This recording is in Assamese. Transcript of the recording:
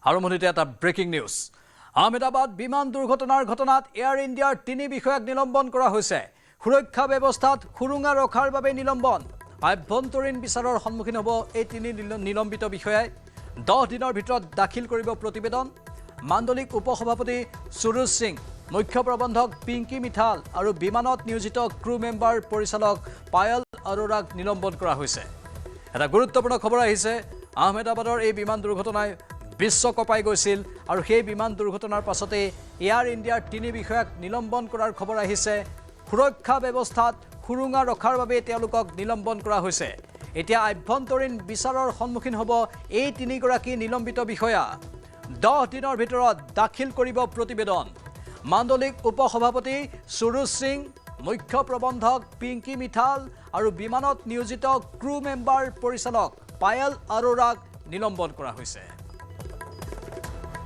আৰম্ভণিতে এটা ব্ৰেকিং নিউজ। আহমেদাবাদ বিমান দুৰ্ঘটনাৰ ঘটনাত এয়াৰ ইণ্ডিয়াৰ 3 বিষয়াক নিলম্বন কৰা হৈছে। সুৰক্ষা ব্যৱস্থাত সুৰুঙা ৰখাৰ বাবে নিলম্বন। আভ্যন্তৰীণ বিচাৰৰ সন্মুখীন হ'ব এই 3 নিলম্বিত বিষয়াই। 10 দিনৰ ভিতৰত দাখিল কৰিব প্ৰতিবেদন। মাণ্ডলিক উপসভাপতি সুৰুজ সিং, মুখ্য প্ৰবন্ধক পিংকি মিঠাল আৰু বিমানত নিয়োজিত ক্ৰু মেম্বাৰ পৰিচালক পায়েল আৰোৰাক নিলম্বন কৰা হৈছে। এটা গুৰুত্বপূৰ্ণ খবৰ আহিছে। আহমেদাবাদৰ এই বিমান দুৰ্ঘটনাই বিশ্ব কঁপাই গৈছিল আৰু সেই বিমান দুৰ্ঘটনাৰ পাছতে এয়াৰ ইণ্ডিয়াৰ 3 বিষয়াক নিলম্বন কৰাৰ খবৰ আহিছে। সুৰক্ষা ব্যৱস্থাত সুৰুঙা ৰখাৰ বাবে তেওঁলোকক নিলম্বন কৰা হৈছে। এতিয়া আভ্যন্তৰীণ বিচাৰৰ সন্মুখীন হ'ব এই 3 গৰাকী নিলম্বিত বিষয়া। 10 দিনৰ ভিতৰত দাখিল কৰিব প্ৰতিবেদন। মাণ্ডলিক উপসভাপতি সুৰুজ সিং, মুখ্য প্ৰবন্ধক পিংকি মিঠাল আৰু বিমানত নিয়োজিত ক্ৰু মেম্বাৰ পৰিচালক পায়েল আৰোৰাক নিলম্বন কৰা হৈছে।